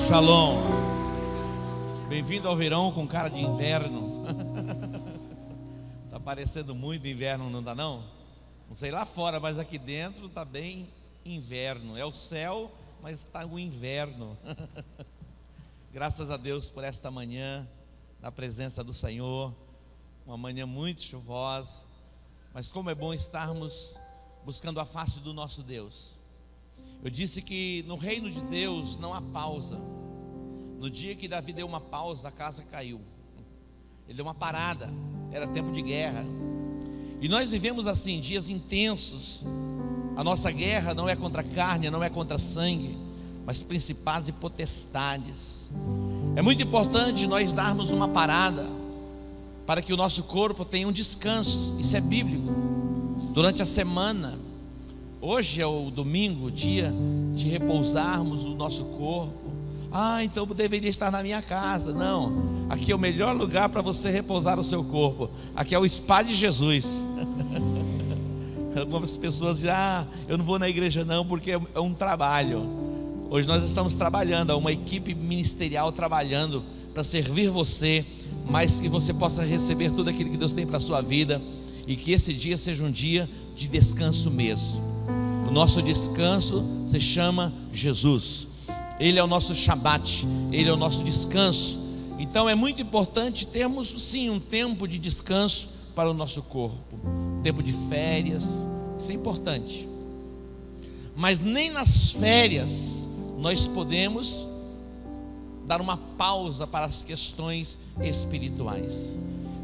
Shalom. Bem-vindo ao verão com cara de inverno. Tá parecendo muito inverno, não dá não? Não sei lá fora, mas aqui dentro tá bem inverno. É o céu, mas está o inverno. Graças a Deus por esta manhã, na presença do Senhor. Uma manhã muito chuvosa, mas como é bom estarmos buscando a face do nosso Deus. Eu disse que no reino de Deus não há pausa. No dia que Davi deu uma pausa, a casa caiu. Ele deu uma parada, era tempo de guerra. E nós vivemos assim, dias intensos. A nossa guerra não é contra a carne, não é contra sangue, mas principados e potestades. É muito importante nós darmos uma parada, para que o nosso corpo tenha um descanso. Isso é bíblico. Durante a semana, hoje é o domingo, o dia de repousarmos o nosso corpo. Então eu deveria estar na minha casa. Não, aqui é o melhor lugar para você repousar o seu corpo. Aqui é o spa de Jesus. Algumas pessoas dizem, eu não vou na igreja não, porque é um trabalho. Hoje nós estamos trabalhando, há uma equipe ministerial trabalhando para servir você, mas que você possa receber tudo aquilo que Deus tem para a sua vida, e que esse dia seja um dia de descanso mesmo. O nosso descanso se chama Jesus. Ele é o nosso Shabat, Ele é o nosso descanso. Então é muito importante termos sim um tempo de descanso para o nosso corpo, um tempo de férias. Isso é importante. Mas nem nas férias nós podemos dar uma pausa para as questões espirituais.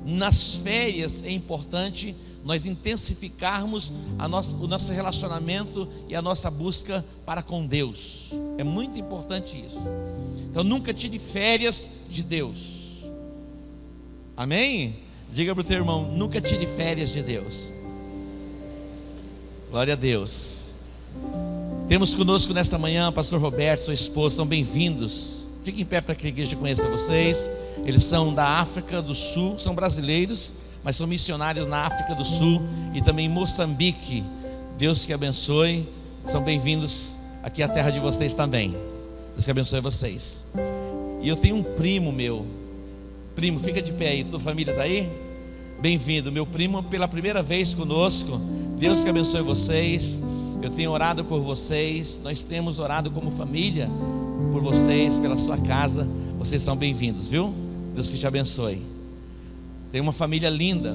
Nas férias é importante nós intensificarmos o nosso relacionamento e a nossa busca para com Deus. É muito importante isso. Então nunca tire férias de Deus. Amém? Diga para o teu irmão, nunca tire férias de Deus. Glória a Deus. Temos conosco nesta manhã pastor Roberto, sua esposa, são bem-vindos. Fiquem em pé para que a igreja conheça vocês. Eles são da África do Sul, são brasileiros, mas são missionários na África do Sul e também em Moçambique. Deus que abençoe. São bem-vindos aqui à terra de vocês também. Deus que abençoe vocês. E eu tenho um primo meu. Primo, fica de pé aí. Tua família está aí? Bem-vindo, meu primo, pela primeira vez conosco. Deus que abençoe vocês. Eu tenho orado por vocês. Nós temos orado como família por vocês, pela sua casa. Vocês são bem-vindos, viu? Deus que te abençoe. Tem uma família linda.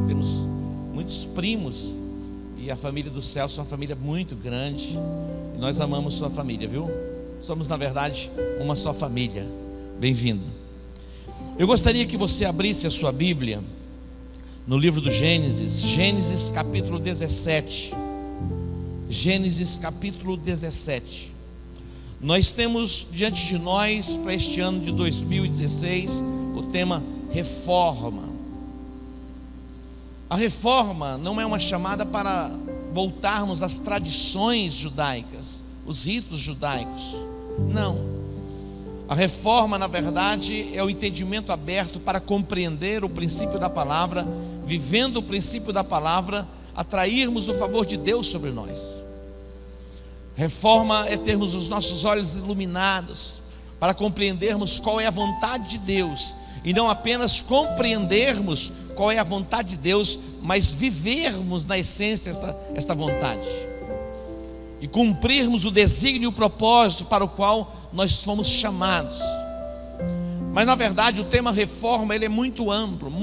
Temos muitos primos. E a família do céu é uma família muito grande. E nós amamos sua família, viu? Somos, na verdade, uma só família. Bem-vindo. Eu gostaria que você abrisse a sua Bíblia no livro do Gênesis. Gênesis capítulo 17. Gênesis capítulo 17. Nós temos diante de nós, para este ano de 2016, o tema reforma. A reforma não é uma chamada para voltarmos às tradições judaicas, os ritos judaicos. Não. A reforma, na verdade, é o entendimento aberto para compreender o princípio da palavra, vivendo o princípio da palavra, atrairmos o favor de Deus sobre nós. Reforma é termos os nossos olhos iluminados para compreendermos qual é a vontade de Deus, e não apenas compreendermos qual é a vontade de Deus, mas vivermos na essência esta vontade e cumprirmos o desígnio e o propósito para o qual nós fomos chamados. Mas na verdade o tema reforma ele é muito amplo,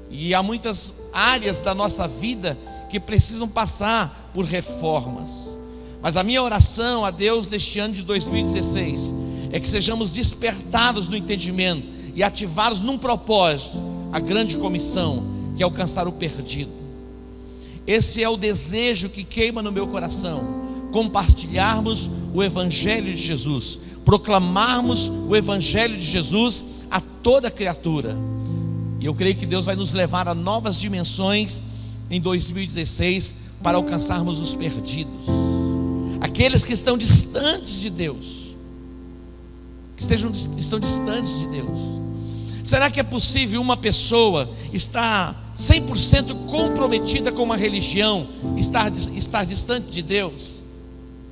e há muitas áreas da nossa vida que precisam passar por reformas. Mas a minha oração a Deus neste ano de 2016 é que sejamos despertados no entendimento e ativados num propósito, a grande comissão, que é alcançar o perdido. Esse é o desejo que queima no meu coração: compartilharmos o Evangelho de Jesus, proclamarmos o Evangelho de Jesus a toda criatura. E eu creio que Deus vai nos levar a novas dimensões em 2016 para alcançarmos os perdidos, aqueles que estão distantes de Deus, estão distantes de Deus. Será que é possível uma pessoa estar 100% comprometida com uma religião, estar distante de Deus?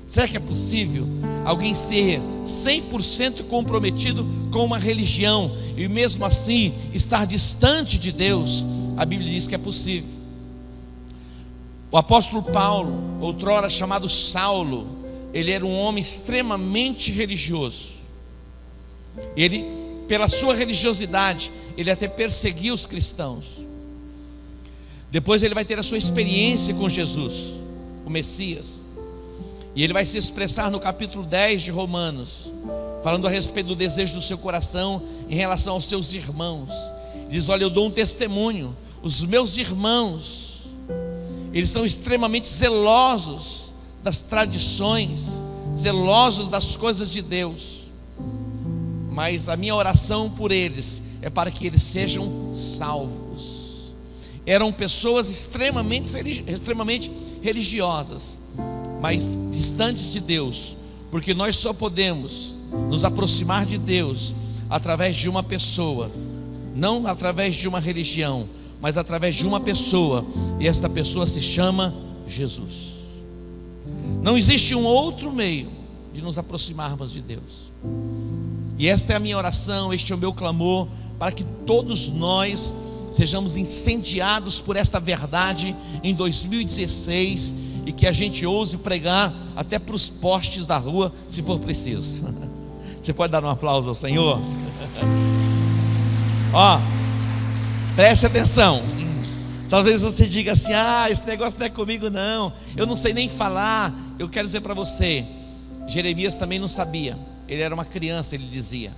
Será que é possível alguém ser 100% comprometido com uma religião e mesmo assim estar distante de Deus? A Bíblia diz que é possível. O apóstolo Paulo, outrora chamado Saulo, ele era um homem extremamente religioso. Ele, pela sua religiosidade, ele até perseguia os cristãos. Depois ele vai ter a sua experiência com Jesus, o Messias, e ele vai se expressar no capítulo 10 de Romanos, falando a respeito do desejo do seu coração em relação aos seus irmãos. Ele diz: olha, eu dou um testemunho, os meus irmãos, eles são extremamente zelosos das tradições, zelosos das coisas de Deus, mas a minha oração por eles é para que eles sejam salvos. Eram pessoas extremamente religiosas, mas distantes de Deus, porque nós só podemos nos aproximar de Deus através de uma pessoa, não através de uma religião, mas através de uma pessoa, e esta pessoa se chama Jesus. Não existe um outro meio de nos aproximarmos de Deus. E esta é a minha oração, este é o meu clamor, para que todos nós sejamos incendiados por esta verdade em 2016, e que a gente ouse pregar até para os postes da rua, se for preciso. Você pode dar um aplauso ao Senhor? Ó, preste atenção. Talvez você diga assim: esse negócio não é comigo não, eu não sei nem falar. Eu quero dizer para você, Jeremias também não sabia. Ele era uma criança, ele dizia: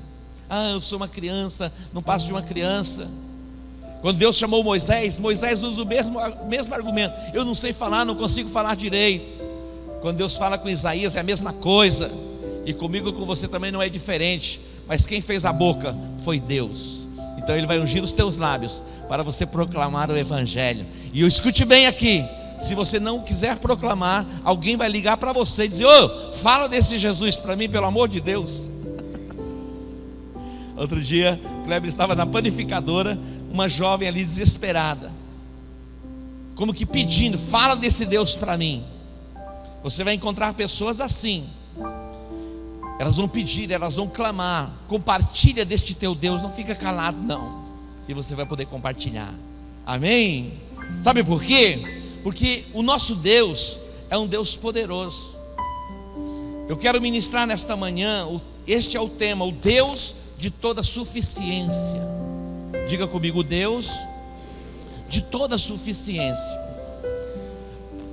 eu sou uma criança, não passo de uma criança. Quando Deus chamou Moisés, Moisés usa o mesmo argumento: eu não sei falar, não consigo falar direito. Quando Deus fala com Isaías, é a mesma coisa. E comigo e com você também não é diferente. Mas quem fez a boca foi Deus. Então Ele vai ungir os teus lábios para você proclamar o Evangelho. E eu escute bem aqui: se você não quiser proclamar, alguém vai ligar para você e dizer: fala desse Jesus para mim, pelo amor de Deus. Outro dia, Kleber estava na panificadora, uma jovem ali desesperada, como que pedindo: fala desse Deus para mim. Você vai encontrar pessoas assim. Elas vão pedir, elas vão clamar: compartilha deste teu Deus, não fica calado não. E você vai poder compartilhar. Amém? Sabe por quê? Porque o nosso Deus é um Deus poderoso. Eu quero ministrar nesta manhã, este é o tema: o Deus de toda suficiência. Diga comigo: o Deus de toda suficiência.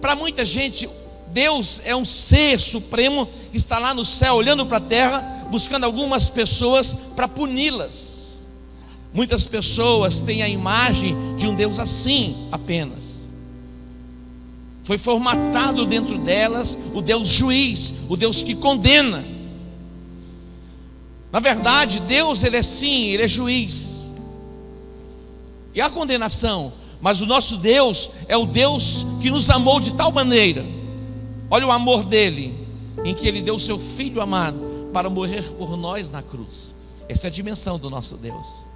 Para muita gente, Deus é um ser supremo que está lá no céu, olhando para a terra, buscando algumas pessoas para puni-las. Muitas pessoas têm a imagem de um Deus assim apenas. Foi formatado dentro delas o Deus juiz, o Deus que condena. Na verdade, Deus, Ele é sim, Ele é juiz. E a condenação, mas o nosso Deus é o Deus que nos amou de tal maneira. Olha o amor dele, em que Ele deu o seu Filho amado para morrer por nós na cruz. Essa é a dimensão do nosso Deus.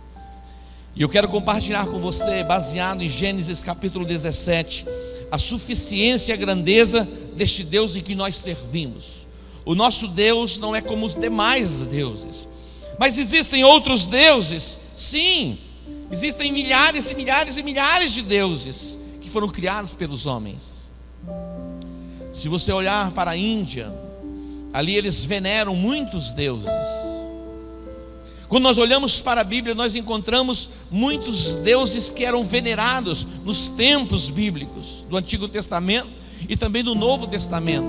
E eu quero compartilhar com você, baseado em Gênesis capítulo 17, a suficiência e a grandeza deste Deus em que nós servimos. O nosso Deus não é como os demais deuses. Mas existem outros deuses? Sim, existem milhares e milhares e milhares de deuses que foram criados pelos homens. Se você olhar para a Índia, ali eles veneram muitos deuses. Quando nós olhamos para a Bíblia, nós encontramos muitos deuses que eram venerados nos tempos bíblicos, do Antigo Testamento e também do Novo Testamento.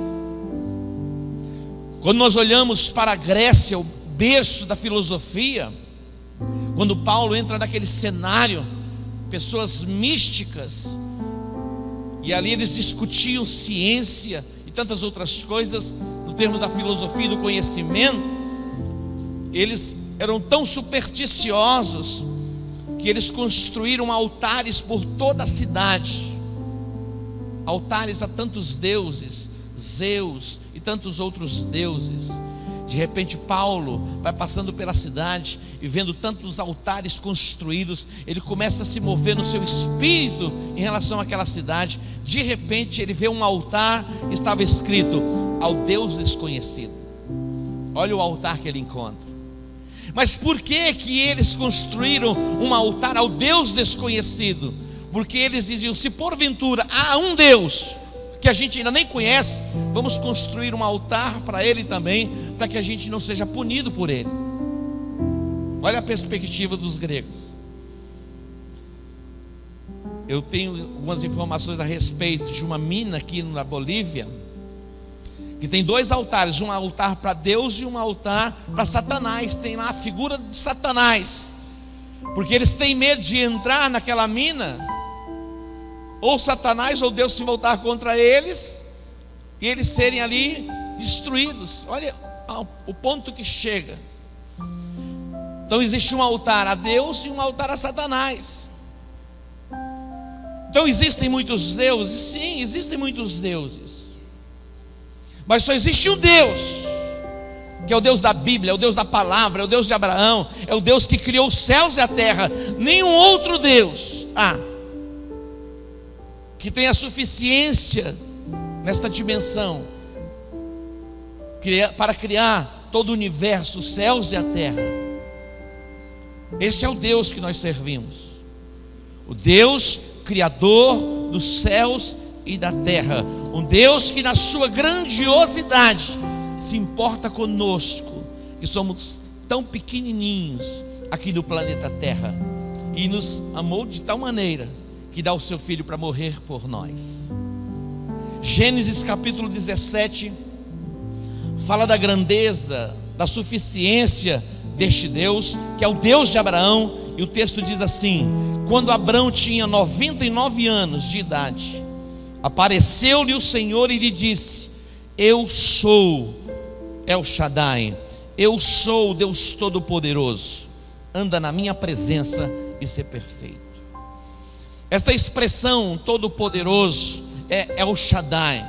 Quando nós olhamos para a Grécia, o berço da filosofia, quando Paulo entra naquele cenário, pessoas místicas, e ali eles discutiam ciência e tantas outras coisas, no termo da filosofia e do conhecimento. Eles eram tão supersticiosos que eles construíram altares por toda a cidade, altares a tantos deuses, Zeus e tantos outros deuses. De repente Paulo vai passando pela cidade e vendo tantos altares construídos, ele começa a se mover no seu espírito em relação àquela cidade. De repente ele vê um altar que estava escrito: ao Deus desconhecido. Olha o altar que ele encontra. Mas por que que eles construíram um altar ao Deus desconhecido? Porque eles diziam: se porventura há um Deus que a gente ainda nem conhece, vamos construir um altar para ele também, para que a gente não seja punido por ele. Olha a perspectiva dos gregos. Eu tenho algumas informações a respeito de uma mina aqui na Bolívia, que tem 2 altares, um altar para Deus e um altar para Satanás. Tem lá a figura de Satanás, porque eles têm medo de entrar naquela mina, ou Satanás ou Deus se voltar contra eles, e eles serem ali destruídos. Olha o ponto que chega. Então existe um altar a Deus e um altar a Satanás. Então existem muitos deuses? Sim, existem muitos deuses, mas só existe um Deus, que é o Deus da Bíblia, é o Deus da palavra, é o Deus de Abraão, é o Deus que criou os céus e a terra. Nenhum outro Deus que tenha suficiência nesta dimensão para criar todo o universo, os céus e a terra. Este é o Deus que nós servimos, o Deus Criador dos céus e da terra, um Deus que na sua grandiosidade se importa conosco, que somos tão pequenininhos aqui no planeta Terra, e nos amou de tal maneira que dá o seu Filho para morrer por nós. Gênesis capítulo 17 fala da grandeza, da suficiência deste Deus, que é o Deus de Abraão, e o texto diz assim: quando Abraão tinha 99 anos de idade, apareceu-lhe o Senhor e lhe disse: eu sou El Shaddai, eu sou o Deus Todo-Poderoso, anda na minha presença e ser perfeito. Esta expressão Todo-Poderoso é El Shaddai.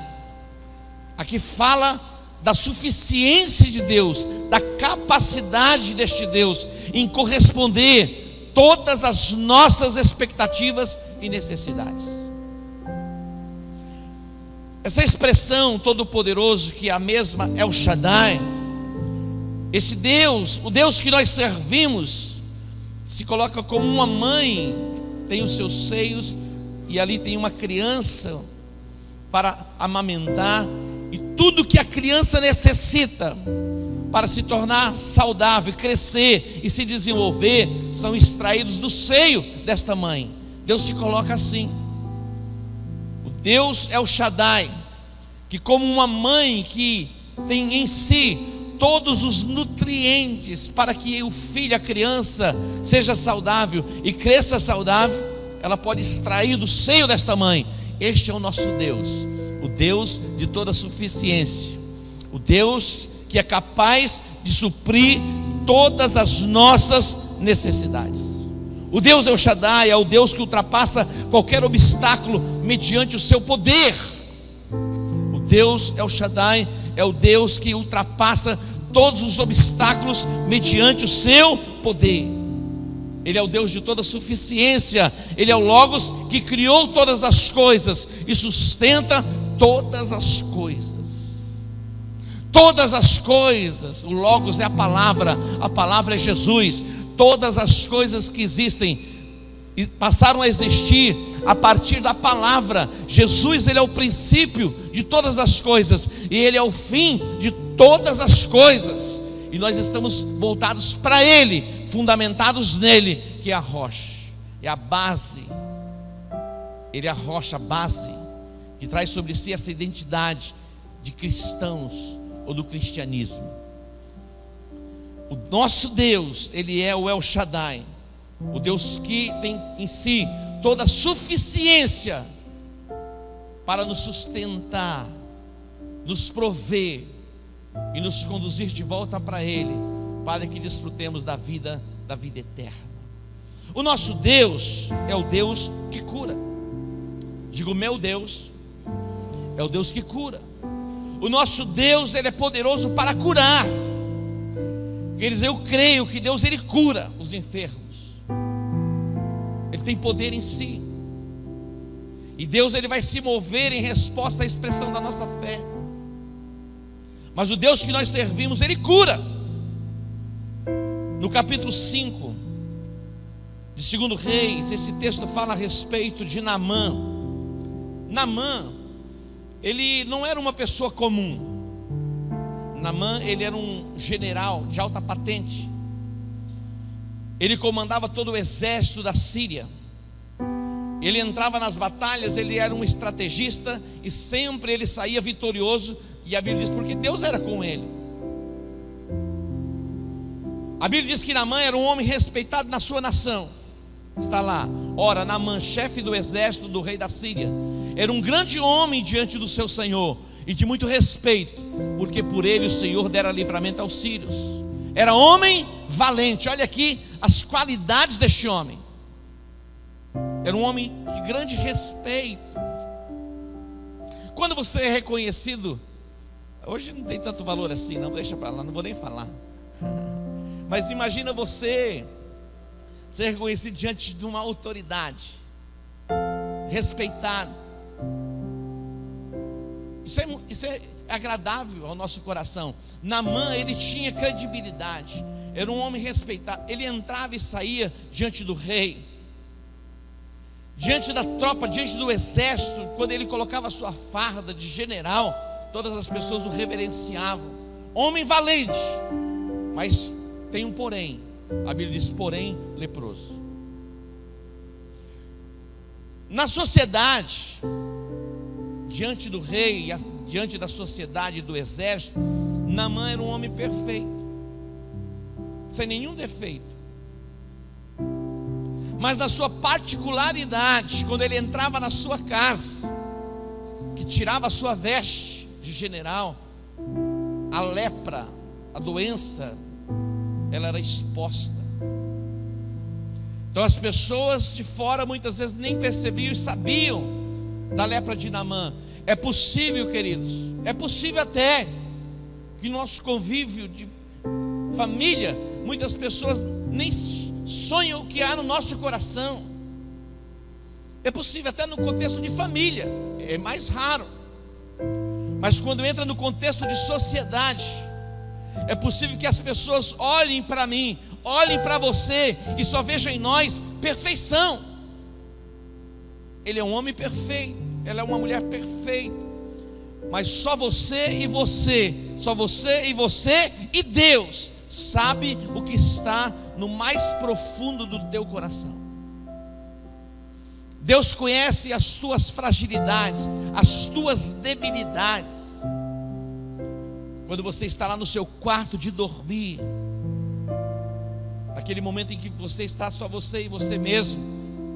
Aqui fala da suficiência de Deus, da capacidade deste Deus em corresponder todas as nossas expectativas e necessidades. Essa expressão Todo-Poderoso, que é a mesma El Shaddai, esse Deus, o Deus que nós servimos, se coloca como uma mãe, tem os seus seios, e ali tem uma criança para amamentar, e tudo que a criança necessita para se tornar saudável, crescer e se desenvolver, são extraídos do seio desta mãe. Deus se coloca assim. O Deus é o Shaddai, que como uma mãe que tem em si todos os nutrientes para que o filho, a criança, seja saudável e cresça saudável, ela pode extrair do seio desta mãe. Este é o nosso Deus, o Deus de toda suficiência, o Deus que é capaz de suprir todas as nossas necessidades. O Deus El Shaddai é o Deus que ultrapassa qualquer obstáculo mediante o seu poder. O Deus El Shaddai é o Deus que ultrapassa todos os obstáculos mediante o seu poder. Ele é o Deus de toda suficiência. Ele é o Logos que criou todas as coisas e sustenta todas as coisas. Todas as coisas, o Logos é a palavra é Jesus. Todas as coisas que existem e passaram a existir a partir da palavra. Jesus, ele é o princípio de todas as coisas e ele é o fim de todas as coisas, e nós estamos voltados para ele, fundamentados nele, que é a rocha, é a base. Ele é a rocha, a base, que traz sobre si essa identidade de cristãos ou do cristianismo. O nosso Deus, ele é o El Shaddai, o Deus que tem em si toda a suficiência para nos sustentar, nos prover e nos conduzir de volta para ele, para que desfrutemos da vida eterna. O nosso Deus é o Deus que cura. Digo, meu Deus é o Deus que cura. O nosso Deus, ele é poderoso para curar. Quer dizer, eu creio que Deus, ele cura os enfermos. Ele tem poder em si. E Deus, ele vai se mover em resposta à expressão da nossa fé. Mas o Deus que nós servimos, Ele cura. No capítulo 5 de 2 Reis, esse texto fala a respeito de Naamã. Naamã, ele não era uma pessoa comum. Naamã, ele era um general de alta patente. Ele comandava todo o exército da Síria. Ele entrava nas batalhas, ele era um estrategista e sempre ele saía vitorioso. E a Bíblia diz porque Deus era com ele. A Bíblia diz que Naamã era um homem respeitado na sua nação. Está lá. Ora, Naamã, chefe do exército do rei da Síria, era um grande homem diante do seu Senhor e de muito respeito, porque por ele o Senhor dera livramento aos sírios. Era homem valente. Olha aqui as qualidades deste homem. Era um homem de grande respeito. Quando você é reconhecido, hoje não tem tanto valor assim, não, deixa para lá, não vou nem falar. Mas imagina você ser reconhecido diante de uma autoridade, respeitado. Isso é agradável ao nosso coração. Naamã, ele tinha credibilidade, era um homem respeitado. Ele entrava e saía diante do rei, diante da tropa, diante do exército. Quando ele colocava a sua farda de general, todas as pessoas o reverenciavam. Homem valente, mas tem um porém. A Bíblia diz porém leproso. Na sociedade, diante do rei, diante da sociedade e do exército, Naamã era um homem perfeito, sem nenhum defeito. Mas na sua particularidade, quando ele entrava na sua casa, que tirava a sua veste de general, a lepra, a doença, ela era exposta. Então as pessoas de fora muitas vezes nem percebiam e sabiam da lepra de Naamã. É possível, queridos, é possível até que nosso convívio de família, muitas pessoas nem sonham o que há no nosso coração. É possível até no contexto de família, é mais raro. Mas quando entra no contexto de sociedade, é possível que as pessoas olhem para mim, olhem para você e só vejam em nós perfeição. Ele é um homem perfeito, ela é uma mulher perfeita, mas só você e você, só você e você e Deus sabe o que está no mais profundo do teu coração. Deus conhece as tuas fragilidades, as tuas debilidades. Quando você está lá no seu quarto de dormir, naquele momento em que você está só você e você mesmo,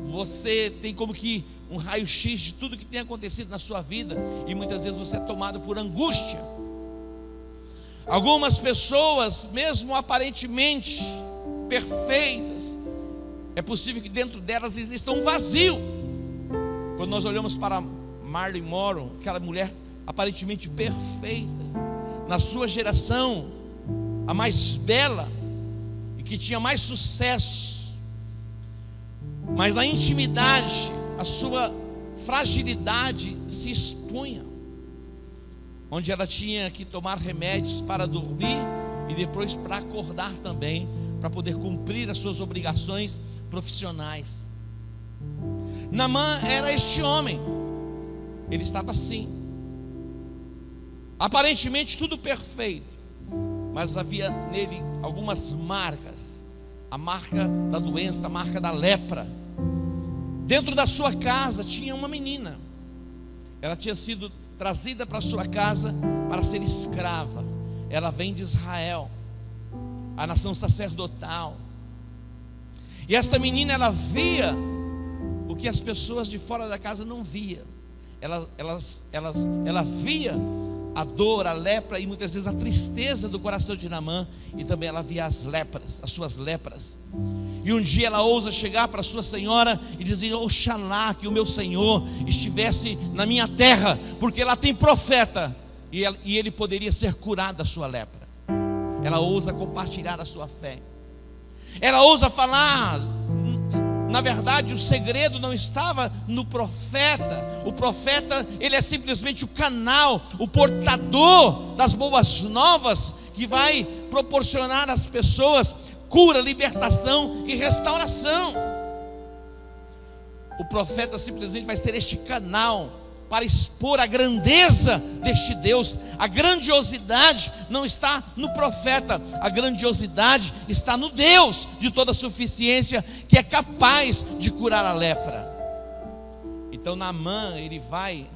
você tem como que um raio-x de tudo que tem acontecido na sua vida, e muitas vezes você é tomado por angústia. Algumas pessoas, mesmo aparentemente perfeitas, é possível que dentro delas exista um vazio. Quando nós olhamos para Marilyn Monroe, aquela mulher aparentemente perfeita, na sua geração, a mais bela e que tinha mais sucesso, mas na intimidade, a sua fragilidade se expunha, onde ela tinha que tomar remédios para dormir e depois para acordar também, para poder cumprir as suas obrigações profissionais. Naamã era este homem, ele estava assim, aparentemente tudo perfeito, mas havia nele algumas marcas, a marca da doença, a marca da lepra. Dentro da sua casa tinha uma menina, ela tinha sido trazida para a sua casa para ser escrava. Ela vem de Israel, a nação sacerdotal, e esta menina, ela via o que as pessoas de fora da casa não via. Ela via a dor, a lepra e muitas vezes a tristeza do coração de Naamã, e também ela via as lepras, as suas lepras. E um dia ela ousa chegar para sua senhora e dizer: oxalá que o meu Senhor estivesse na minha terra, porque lá tem profeta, e ele poderia ser curado da sua lepra. Ela ousa compartilhar a sua fé. Ela ousa falar Na verdade, o segredo não estava no profeta. O profeta, ele é simplesmente o canal, o portador das boas novas, que vai proporcionar às pessoas cura, libertação e restauração. O profeta simplesmente vai ser este canal para expor a grandeza deste Deus. A grandiosidade não está no profeta, a grandiosidade está no Deus de toda suficiência, que é capaz de curar a lepra. Então Naamã, ele vai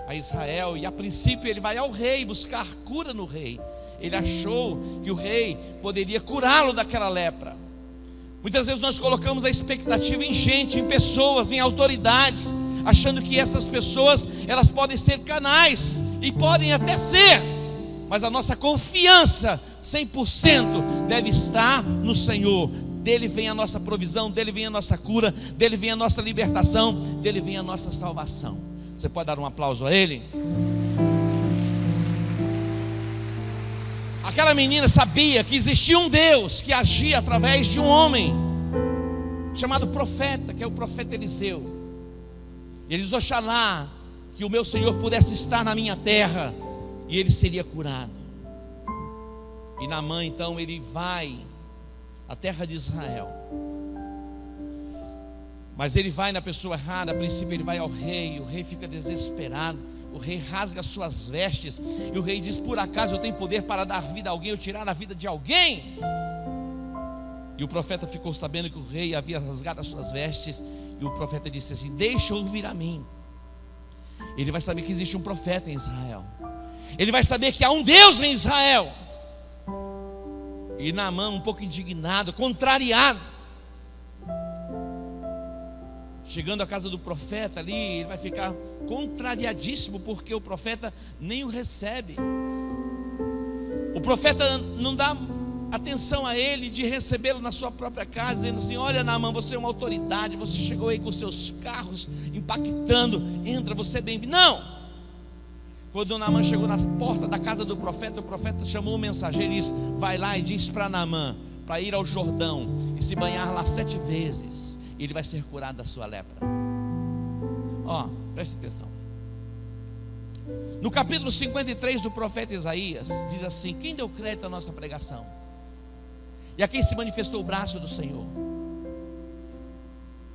a Israel, e a princípio ele vai ao rei buscar cura no rei. Ele achou que o rei poderia curá-lo daquela lepra. Muitas vezes nós colocamos a expectativa em gente, em pessoas, em autoridades, achando que essas pessoas, elas podem ser canais, e podem até ser, mas a nossa confiança 100% deve estar no Senhor. Dele vem a nossa provisão, dele vem a nossa cura, dele vem a nossa libertação, dele vem a nossa salvação. Você pode dar um aplauso a ele? Aquela menina sabia que existia um Deus que agia através de um homem chamado profeta, que é o profeta Eliseu. Ele diz: oxalá que o meu Senhor pudesse estar na minha terra, e ele seria curado. E Naamã, então, ele vai à terra de Israel, mas ele vai na pessoa errada. A princípio ele vai ao rei, o rei fica desesperado, o rei rasga as suas vestes, e o rei diz: por acaso eu tenho poder para dar vida a alguém ou tirar a vida de alguém? E o profeta ficou sabendo que o rei havia rasgado as suas vestes, e o profeta disse assim: deixa ouvir a mim. Ele vai saber que existe um profeta em Israel, ele vai saber que há um Deus em Israel. E Naamã, um pouco indignado, contrariado, chegando à casa do profeta ali, ele vai ficar contrariadíssimo, porque o profeta nem o recebe. O profeta não dá atenção a ele de recebê-lo na sua própria casa, dizendo assim: olha, Naamã, você é uma autoridade, você chegou aí com seus carros impactando, entra, você é bem-vindo. Não! Quando Naamã chegou na porta da casa do profeta, o profeta chamou o mensageiro e disse: vai lá e diz para Naamã para ir ao Jordão e se banhar lá 7 vezes, ele vai ser curado da sua lepra. Ó, preste atenção. No capítulo 53 do profeta Isaías, diz assim: quem deu crédito à nossa pregação? E a quem se manifestou o braço do Senhor?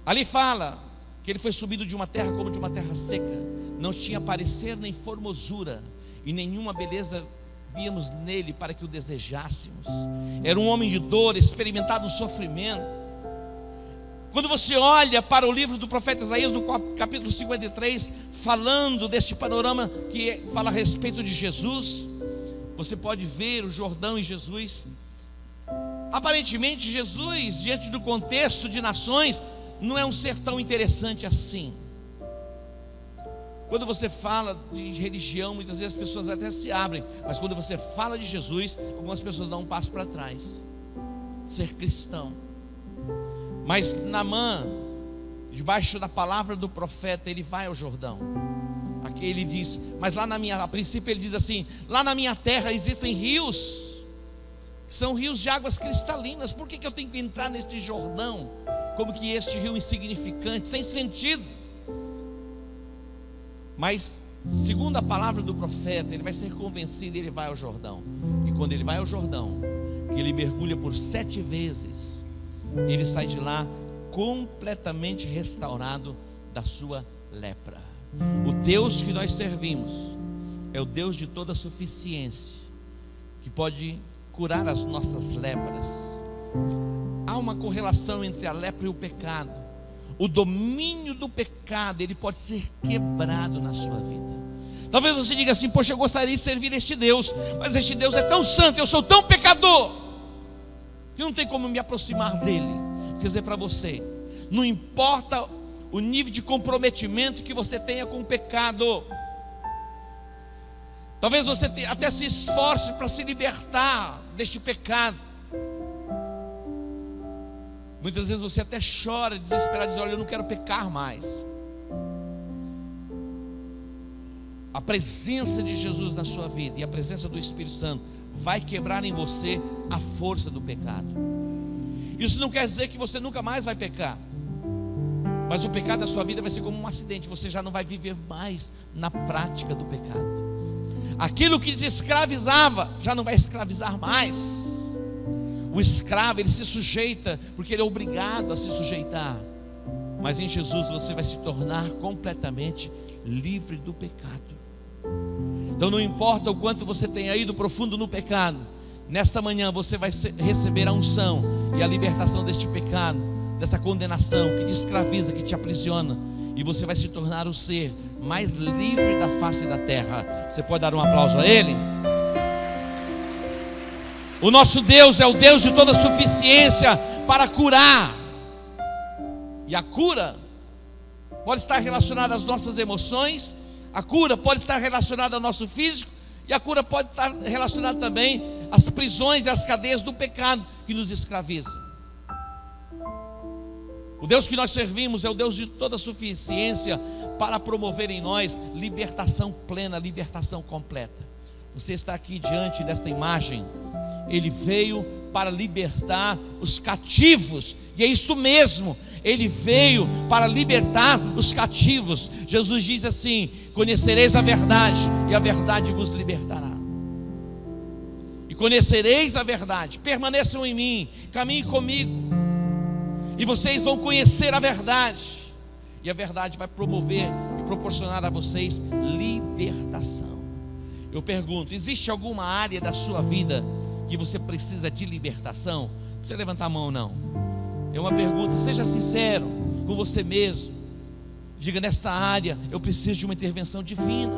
Ali fala que ele foi subido de uma terra como de uma terra seca, não tinha parecer nem formosura, e nenhuma beleza víamos nele para que o desejássemos. Era um homem de dor, experimentado no sofrimento. Quando você olha para o livro do profeta Isaías, no capítulo 53, falando deste panorama que fala a respeito de Jesus, você pode ver o Jordão e Jesus. Aparentemente Jesus, diante do contexto de nações, não é um ser tão interessante assim. Quando você fala de religião, muitas vezes as pessoas até se abrem, mas quando você fala de Jesus, algumas pessoas dão um passo para trás. Ser cristão. Mas Naamã, debaixo da palavra do profeta, ele vai ao Jordão. Aqui ele diz: mas lá a princípio ele diz assim: lá na minha terra existem rios, que são rios de águas cristalinas. Por que eu tenho que entrar neste Jordão? Como que este rio insignificante, sem sentido. Mas segundo a palavra do profeta, ele vai ser convencido e ele vai ao Jordão. E quando ele vai ao Jordão, que ele mergulha por 7 vezes, ele sai de lá completamente restaurado da sua lepra. O Deus que nós servimos é o Deus de toda suficiência, que pode curar as nossas lepras. Há uma correlação entre a lepra e o pecado. O domínio do pecado, ele pode ser quebrado na sua vida. Talvez você diga assim: poxa, eu gostaria de servir este Deus, mas este Deus é tão santo, eu sou tão pecador, que não tem como me aproximar dele. Quer dizer para você, não importa o nível de comprometimento que você tenha com o pecado, talvez você até se esforce para se libertar deste pecado. Muitas vezes você até chora, desesperado, diz: olha, eu não quero pecar mais. A presença de Jesus na sua vida e a presença do Espírito Santo vai quebrar em você a força do pecado. Isso não quer dizer que você nunca mais vai pecar. Mas o pecado da sua vida vai ser como um acidente. Você já não vai viver mais na prática do pecado. Aquilo que te escravizava já não vai escravizar mais. O escravo, ele se sujeita porque ele é obrigado a se sujeitar. Mas em Jesus você vai se tornar completamente livre do pecado. Então não importa o quanto você tenha ido profundo no pecado, nesta manhã você vai receber a unção e a libertação deste pecado, desta condenação que te escraviza, que te aprisiona, e você vai se tornar o ser mais livre da face da terra. Você pode dar um aplauso a Ele? O nosso Deus é o Deus de toda suficiência para curar. E a cura pode estar relacionada às nossas emoções, a cura pode estar relacionada ao nosso físico, e a cura pode estar relacionada também às prisões e às cadeias do pecado que nos escravizam. O Deus que nós servimos é o Deus de toda suficiência para promover em nós libertação plena, libertação completa. Você está aqui diante desta imagem. Ele veio para libertar os cativos, e é isto mesmo, Ele veio para libertar os cativos. Jesus diz assim: conhecereis a verdade, e a verdade vos libertará. E conhecereis a verdade, permaneçam em mim, caminhem comigo, e vocês vão conhecer a verdade, e a verdade vai promover e proporcionar a vocês libertação. Eu pergunto: existe alguma área da sua vida que você precisa de libertação? Não precisa levantar a mão, não. É uma pergunta. Seja sincero com você mesmo. Diga: nesta área eu preciso de uma intervenção divina.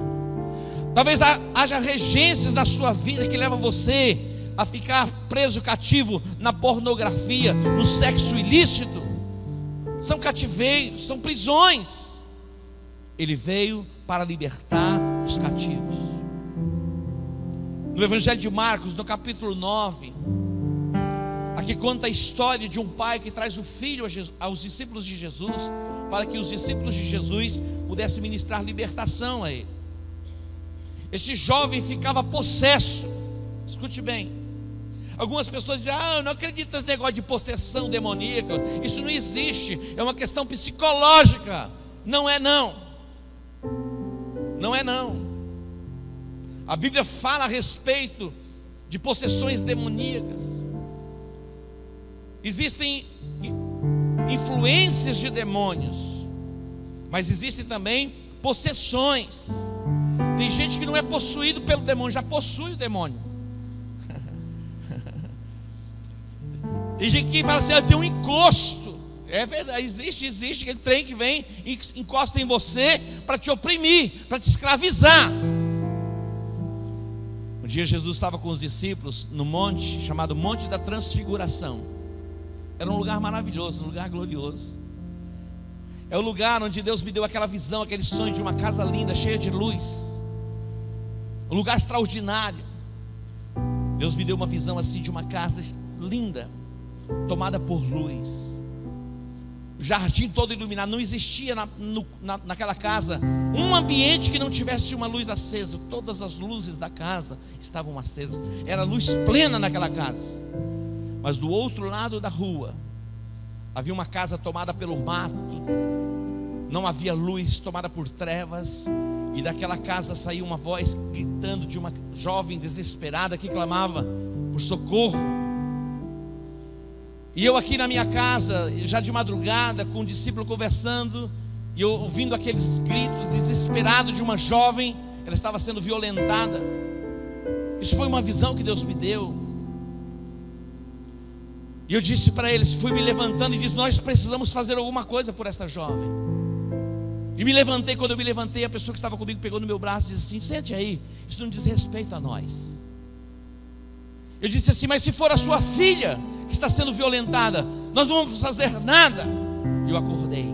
Talvez haja regências na sua vida que levam você a ficar preso, cativo na pornografia, no sexo ilícito. São cativeiros, são prisões. Ele veio para libertar os cativos. No Evangelho de Marcos, no capítulo 9, aqui conta a história de um pai que traz o filho aos discípulos de Jesus, para que os discípulos de Jesus pudessem ministrar libertação a ele. Este jovem ficava possesso. Escute bem. Algumas pessoas dizem: eu não acredito nesse negócio de possessão demoníaca, isso não existe, é uma questão psicológica. Não é não. Não é não. A Bíblia fala a respeito de possessões demoníacas. Existem influências de demônios, mas existem também possessões. Tem gente que não é possuído pelo demônio, já possui o demônio. Tem gente que fala assim: eu tenho um encosto. É verdade, existe aquele trem que vem e encosta em você para te oprimir, para te escravizar. Um dia Jesus estava com os discípulos no monte chamado Monte da Transfiguração. Era um lugar maravilhoso, um lugar glorioso. É o lugar onde Deus me deu aquela visão, aquele sonho de uma casa linda, cheia de luz. Um lugar extraordinário. Deus me deu uma visão assim de uma casa linda, tomada por luz. O jardim todo iluminado. Não existia naquela casa um ambiente que não tivesse uma luz acesa. Todas as luzes da casa estavam acesas. Era luz plena naquela casa. Mas do outro lado da rua havia uma casa tomada pelo mato. Não havia luz, tomada por trevas. E daquela casa saiu uma voz gritando de uma jovem desesperada que clamava por socorro. E eu aqui na minha casa, já de madrugada, com um discípulo conversando, e eu ouvindo aqueles gritos desesperados de uma jovem. Ela estava sendo violentada. Isso foi uma visão que Deus me deu. E eu disse para eles, fui me levantando e disse: nós precisamos fazer alguma coisa por essa jovem. E me levantei. Quando eu me levantei, a pessoa que estava comigo pegou no meu braço e disse assim: sente aí, isso não diz respeito a nós. Eu disse assim: mas se for a sua filha que está sendo violentada, nós não vamos fazer nada. E eu acordei.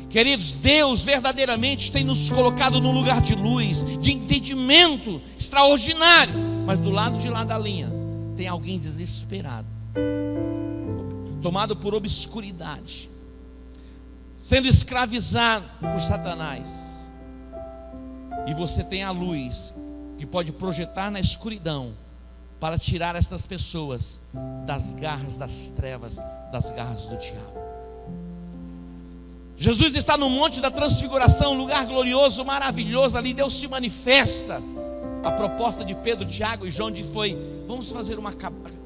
Queridos, Deus verdadeiramente tem nos colocado num lugar de luz, de entendimento extraordinário. Mas do lado de lá da linha tem alguém desesperado, tomado por obscuridade, sendo escravizado por Satanás. E você tem a luz que pode projetar na escuridão para tirar estas pessoas das garras das trevas, das garras do diabo. Jesus está no Monte da Transfiguração, um lugar glorioso, maravilhoso. Ali Deus se manifesta. A proposta de Pedro, Tiago e João foi: vamos fazer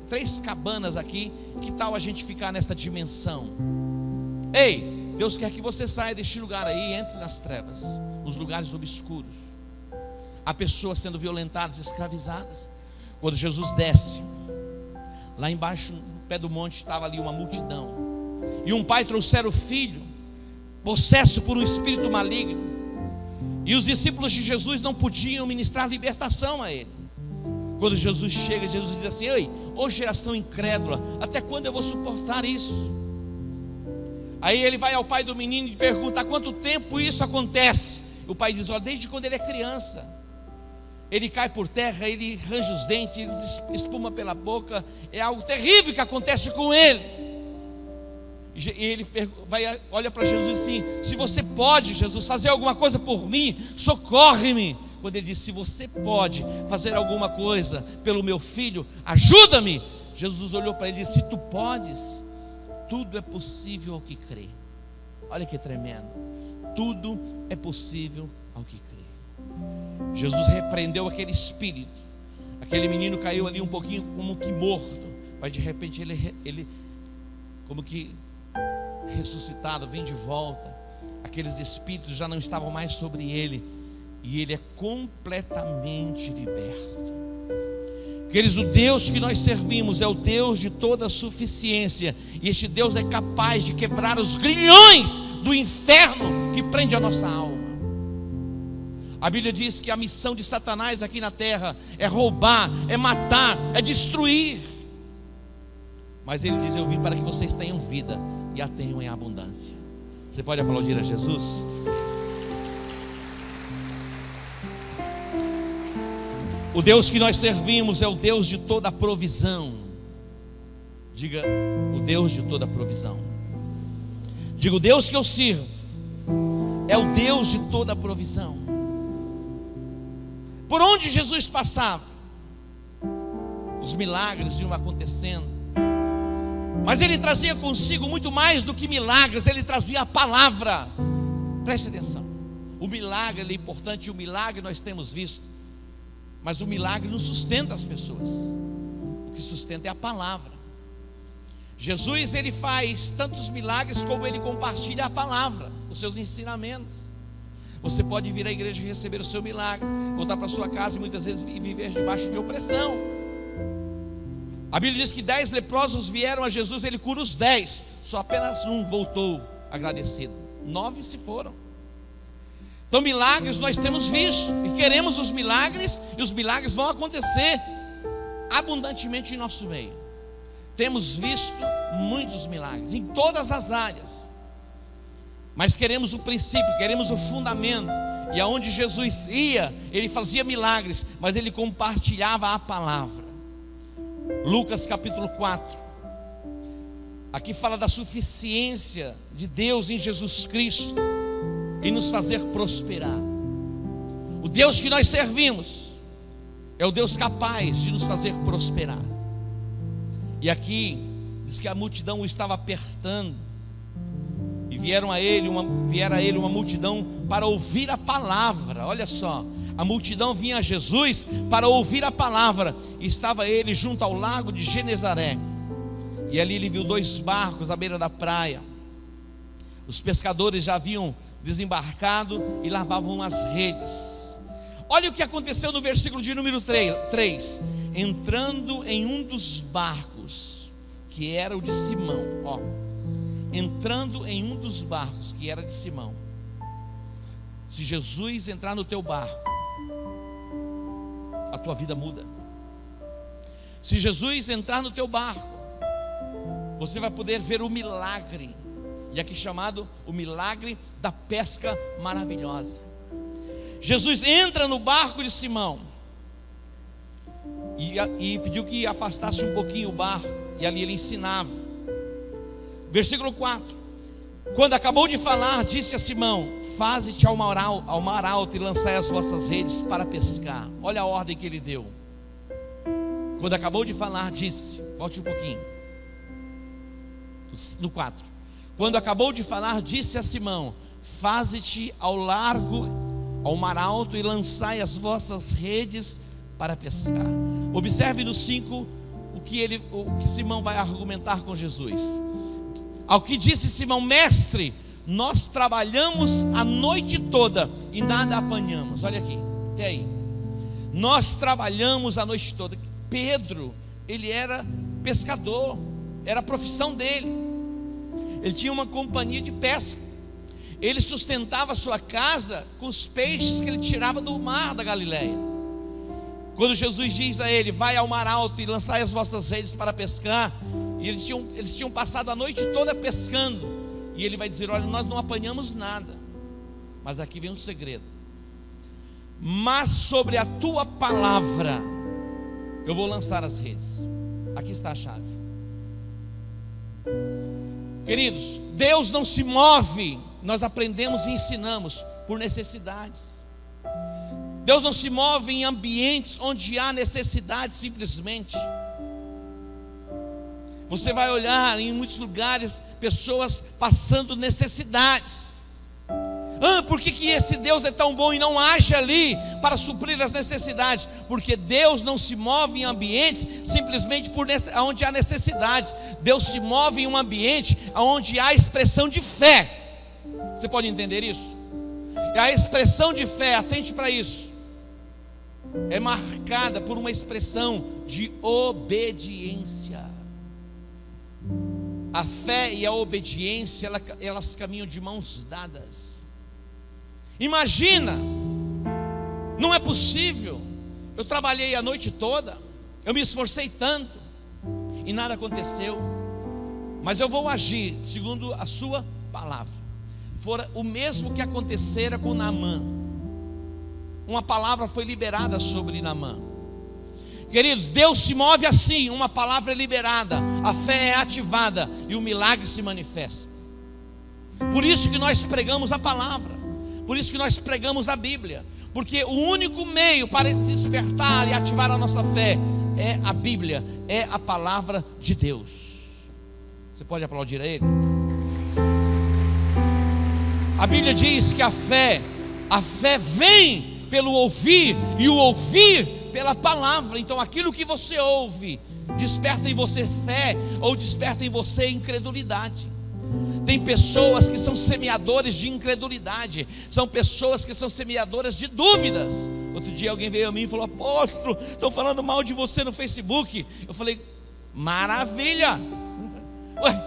3 cabanas aqui. Que tal a gente ficar nesta dimensão? Ei, Deus quer que você saia deste lugar aí e entre nas trevas, nos lugares obscuros. Há pessoas sendo violentadas, escravizadas. Quando Jesus desce, lá embaixo, no pé do monte, estava ali uma multidão. E um pai trouxera o filho, possesso por um espírito maligno. E os discípulos de Jesus não podiam ministrar libertação a ele. Quando Jesus chega, Jesus diz assim: ei, ô geração incrédula, até quando eu vou suportar isso? Aí ele vai ao pai do menino e pergunta: há quanto tempo isso acontece? O pai diz: olha, desde quando ele é criança. Ele cai por terra, ele range os dentes, ele espuma pela boca. É algo terrível que acontece com ele. E ele olha para Jesus assim: se você pode, Jesus, fazer alguma coisa por mim, socorre-me. Quando ele diz: se você pode fazer alguma coisa pelo meu filho, ajuda-me. Jesus olhou para ele e disse: se tu podes, tudo é possível ao que crê. Olha que tremendo. Tudo é possível ao que crê. Jesus repreendeu aquele espírito. Aquele menino caiu ali um pouquinho como que morto, mas de repente ele como que ressuscitado, vem de volta. Aqueles espíritos já não estavam mais sobre ele, e ele é completamente liberto. Queridos, o Deus que nós servimos é o Deus de toda suficiência, e este Deus é capaz de quebrar os grilhões do inferno que prende a nossa alma. A Bíblia diz que a missão de Satanás aqui na terra é roubar, é matar, é destruir. Mas ele diz: eu vim para que vocês tenham vida e a tenham em abundância. Você pode aplaudir a Jesus? O Deus que nós servimos é o Deus de toda provisão. Diga: o Deus de toda provisão. Diga: o Deus que eu sirvo é o Deus de toda provisão. Por onde Jesus passava, os milagres iam acontecendo. Mas ele trazia consigo muito mais do que milagres. Ele trazia a palavra. Preste atenção. O milagre é importante, e o milagre nós temos visto. Mas o milagre não sustenta as pessoas. O que sustenta é a palavra. Jesus, ele faz tantos milagres como ele compartilha a palavra, os seus ensinamentos. Você pode vir à igreja e receber o seu milagre, voltar para sua casa e muitas vezes viver debaixo de opressão. A Bíblia diz que 10 leprosos vieram a Jesus, ele cura os 10, só apenas um voltou agradecido, 9 se foram. Então milagres nós temos visto, e queremos os milagres, e os milagres vão acontecer abundantemente em nosso meio. Temos visto muitos milagres, em todas as áreas. Mas queremos o princípio, queremos o fundamento. E aonde Jesus ia, ele fazia milagres, mas ele compartilhava a palavra. Lucas capítulo 4. Aqui fala da suficiência de Deus em Jesus Cristo em nos fazer prosperar. O Deus que nós servimos é o Deus capaz de nos fazer prosperar. E aqui diz que a multidão o estava apertando, e viera a ele uma multidão para ouvir a palavra. Olha só, a multidão vinha a Jesus para ouvir a palavra. E estava ele junto ao lago de Genezaré, e ali ele viu 2 barcos à beira da praia. Os pescadores já haviam desembarcado e lavavam as redes. Olha o que aconteceu no versículo de número 3. Entrando em um dos barcos, que era o de Simão, entrando em um dos barcos que era de Simão. Se Jesus entrar no teu barco, a tua vida muda. Se Jesus entrar no teu barco, você vai poder ver o milagre, e aqui chamado o milagre da pesca maravilhosa. Jesus entra no barco de Simão e pediu que afastasse um pouquinho o barco, e ali ele ensinava. Versículo 4: quando acabou de falar, disse a Simão: faze-te ao mar alto e lançai as vossas redes para pescar. Olha a ordem que ele deu. Quando acabou de falar, disse, volte um pouquinho, no 4: quando acabou de falar, disse a Simão: faze-te ao largo, ao mar alto, e lançai as vossas redes para pescar. Observe no 5 o que Simão vai argumentar com Jesus. Ao que disse Simão: mestre, nós trabalhamos a noite toda e nada apanhamos. Olha aqui, até aí. Nós trabalhamos a noite toda. Pedro, ele era pescador, era a profissão dele. Ele tinha uma companhia de pesca. Ele sustentava a sua casa com os peixes que ele tirava do mar da Galileia. Quando Jesus diz a ele: vai ao mar alto e lançai as vossas redes para pescar, e eles tinham passado a noite toda pescando, e ele vai dizer: olha, nós não apanhamos nada, mas aqui vem um segredo: mas sobre a tua palavra eu vou lançar as redes. Aqui está a chave. Queridos, Deus não se move, nós aprendemos e ensinamos por necessidades. Deus não se move em ambientes onde há necessidade simplesmente. Você vai olhar em muitos lugares pessoas passando necessidades. Por que esse Deus é tão bom e não age ali para suprir as necessidades? Porque Deus não se move em ambientes simplesmente onde há necessidades. Deus se move em um ambiente onde há expressão de fé. Você pode entender isso? E a expressão de fé, atente para isso, é marcada por uma expressão de obediência. A fé e a obediência, elas caminham de mãos dadas. Imagina, não é possível, eu trabalhei a noite toda, eu me esforcei tanto e nada aconteceu, mas eu vou agir segundo a sua palavra. Fora o mesmo que acontecera com Naamã. Uma palavra foi liberada sobre Naamã. Queridos, Deus se move assim, uma palavra é liberada, a fé é ativada e o milagre se manifesta. Por isso que nós pregamos a palavra, por isso que nós pregamos a Bíblia, porque o único meio para despertar e ativar a nossa fé é a Bíblia, é a palavra de Deus. Você pode aplaudir a Ele? A Bíblia diz que a fé vem pelo ouvir, e o ouvir pela palavra. Então aquilo que você ouve desperta em você fé ou desperta em você incredulidade. Tem pessoas que são semeadores de incredulidade, são pessoas que são semeadoras de dúvidas. Outro dia alguém veio a mim e falou: apóstolo, estão falando mal de você no Facebook. Eu falei: maravilha. Ué,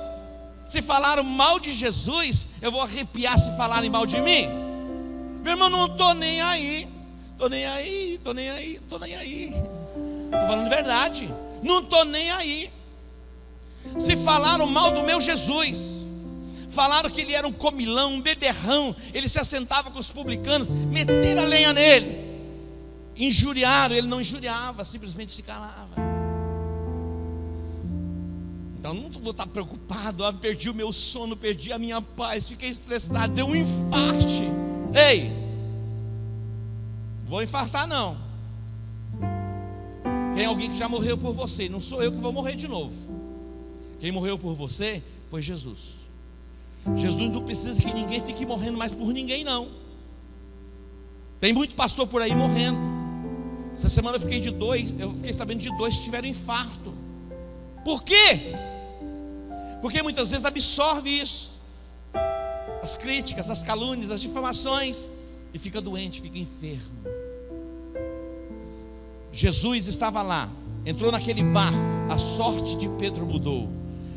se falaram mal de Jesus, eu vou arrepiar se falarem mal de mim? Meu irmão, não estou nem aí. Estou nem aí. Estou falando verdade. Não estou nem aí. Se falaram mal do meu Jesus, falaram que ele era um comilão, um beberrão, ele se assentava com os publicanos, meteram a lenha nele, injuriaram, ele não injuriava, simplesmente se calava. Então não vou estar preocupado: perdi o meu sono, perdi a minha paz, fiquei estressado, deu um infarte. Ei, vou infartar não. Tem alguém que já morreu por você, não sou eu que vou morrer de novo. Quem morreu por você foi Jesus. Jesus não precisa que ninguém fique morrendo mais por ninguém não. Tem muito pastor por aí morrendo. Essa semana eu fiquei sabendo de 2 que tiveram infarto. Por quê? Porque muitas vezes absorve isso, as críticas, as calúnias, as difamações, e fica doente, fica enfermo. Jesus estava lá, entrou naquele barco, a sorte de Pedro mudou.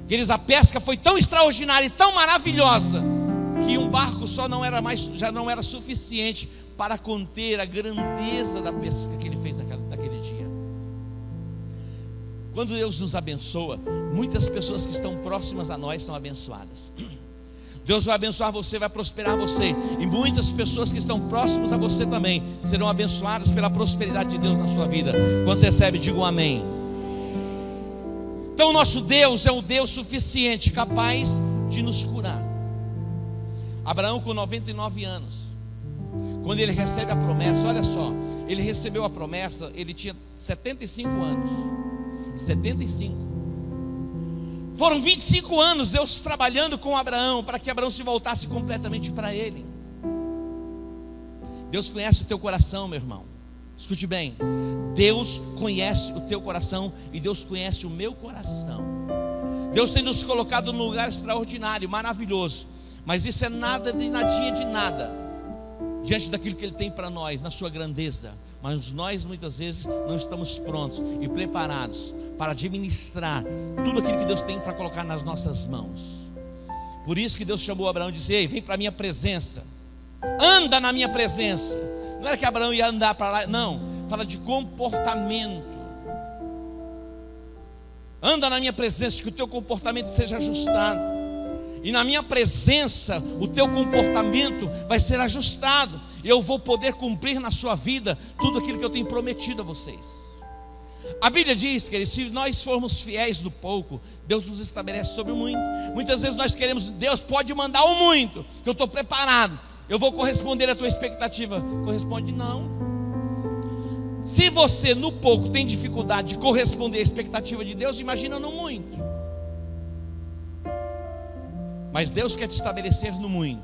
Queridos, a pesca foi tão extraordinária e tão maravilhosa que um barco só já não era suficiente para conter a grandeza da pesca que ele fez naquele dia. Quando Deus nos abençoa, muitas pessoas que estão próximas a nós são abençoadas. Deus vai abençoar você, vai prosperar você, e muitas pessoas que estão próximas a você também serão abençoadas pela prosperidade de Deus na sua vida. Quando você recebe, diga um amém. Então o nosso Deus é um Deus suficiente, capaz de nos curar. Abraão, com 99 anos, quando ele recebe a promessa, olha só, ele recebeu a promessa, ele tinha 75 anos. 75. Foram 25 anos Deus trabalhando com Abraão, para que Abraão se voltasse completamente para Ele. Deus conhece o teu coração, meu irmão. Escute bem, Deus conhece o teu coração e Deus conhece o meu coração. Deus tem nos colocado num lugar extraordinário, maravilhoso, mas isso é nada de nadinha de nada diante daquilo que Ele tem para nós, na sua grandeza. Mas nós muitas vezes não estamos prontos e preparados para administrar tudo aquilo que Deus tem para colocar nas nossas mãos. Por isso que Deus chamou Abraão e disse: ei, vem para a minha presença, anda na minha presença. Não era que Abraão ia andar para lá, não, fala de comportamento. Anda na minha presença, que o teu comportamento seja ajustado. E na minha presença, o teu comportamento vai ser ajustado. Eu vou poder cumprir na sua vida tudo aquilo que eu tenho prometido a vocês. A Bíblia diz, queridos, se nós formos fiéis no pouco, Deus nos estabelece sobre o muito. Muitas vezes nós queremos, Deus pode mandar o muito, que eu estou preparado, eu vou corresponder à tua expectativa. Corresponde não. Se você no pouco tem dificuldade de corresponder à expectativa de Deus, imagina no muito. Mas Deus quer te estabelecer no muito,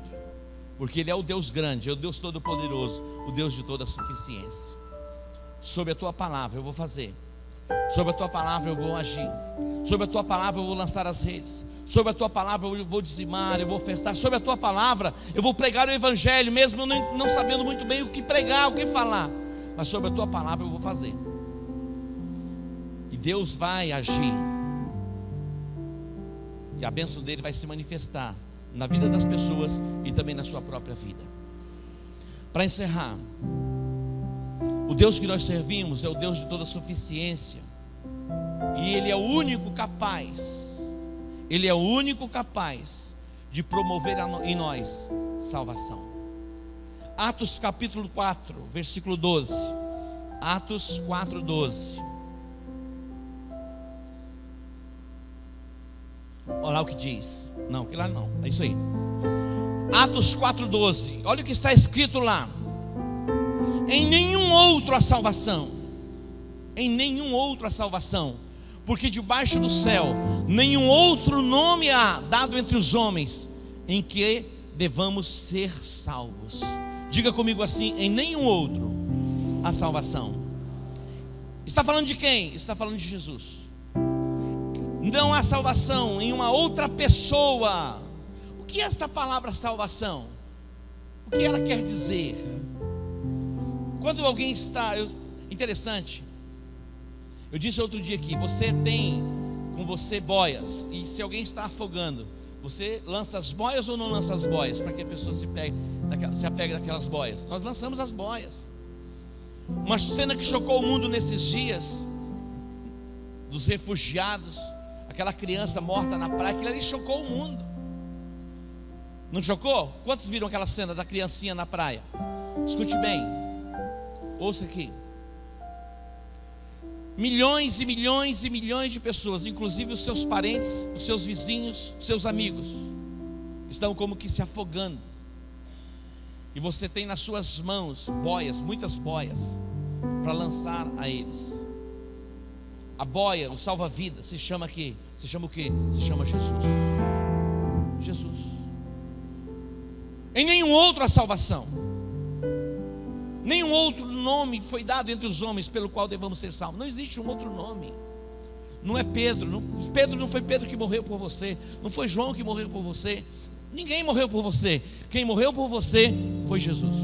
porque Ele é o Deus grande, é o Deus todo-poderoso, o Deus de toda suficiência. Sobre a tua palavra eu vou fazer, sobre a tua palavra eu vou agir, sobre a tua palavra eu vou lançar as redes, sobre a tua palavra eu vou dizimar, eu vou ofertar, sobre a tua palavra eu vou pregar o evangelho, mesmo não sabendo muito bem o que pregar, o que falar, mas sobre a tua palavra eu vou fazer. E Deus vai agir, e a bênção dele vai se manifestar na vida das pessoas e também na sua própria vida. Para encerrar, o Deus que nós servimos é o Deus de toda suficiência, e Ele é o único capaz, Ele é o único capaz de promover em nós salvação. Atos capítulo 4, versículo 12. Atos 4, 12. Olha lá o que diz. Não, que lá não, é isso aí. Atos 4, 12. Olha o que está escrito lá: em nenhum outro há salvação, em nenhum outro há salvação, porque debaixo do céu nenhum outro nome há dado entre os homens em que devamos ser salvos. Diga comigo assim: em nenhum outro há salvação. Está falando de quem? Está falando de Jesus. Não há salvação em uma outra pessoa. O que é esta palavra salvação? O que ela quer dizer? Quando alguém está... Interessante, eu disse outro dia aqui, você tem com você boias, e se alguém está afogando, você lança as boias ou não lança as boias, para que a pessoa se apegue daquelas boias? Nós lançamos as boias. Uma cena que chocou o mundo nesses dias, dos refugiados, aquela criança morta na praia, aquilo ali chocou o mundo. Não chocou? Quantos viram aquela cena da criancinha na praia? Escute bem, ouça aqui. Milhões e milhões e milhões de pessoas, inclusive os seus parentes, os seus vizinhos, os seus amigos, estão como que se afogando. E você tem nas suas mãos boias, muitas boias, para lançar a eles. A boia, o salva-vida, se chama aqui, se chama o quê? Se chama Jesus. Jesus. Em nenhum outro há salvação. Nenhum outro nome foi dado entre os homens pelo qual devamos ser salvos. Não existe um outro nome. Não é Pedro. Pedro não foi Pedro que morreu por você. Não foi João que morreu por você. Ninguém morreu por você. Quem morreu por você foi Jesus.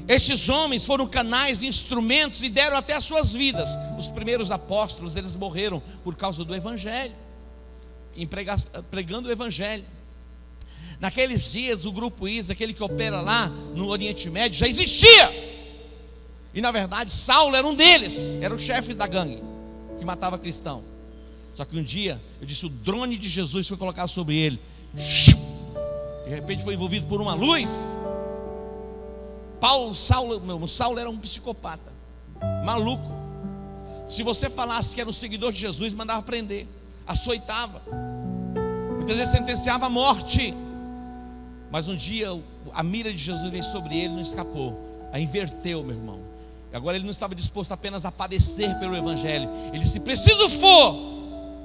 Estes homens foram canais, instrumentos e deram até as suas vidas. Os primeiros apóstolos, eles morreram por causa do evangelho, pregando o evangelho. Naqueles dias o grupo ISA, aquele que opera lá no Oriente Médio, já existia. E na verdade Saulo era um deles, era o chefe da gangue que matava cristão. Só que um dia, eu disse, o drone de Jesus foi colocado sobre ele. De repente foi envolvido por uma luz. Saulo era um psicopata, maluco. Se você falasse que era um seguidor de Jesus, mandava prender, açoitava, muitas vezes sentenciava à morte. Mas um dia a mira de Jesus veio sobre ele, não escapou. Aí inverteu, meu irmão. Agora ele não estava disposto apenas a padecer pelo evangelho. Ele disse, preciso for,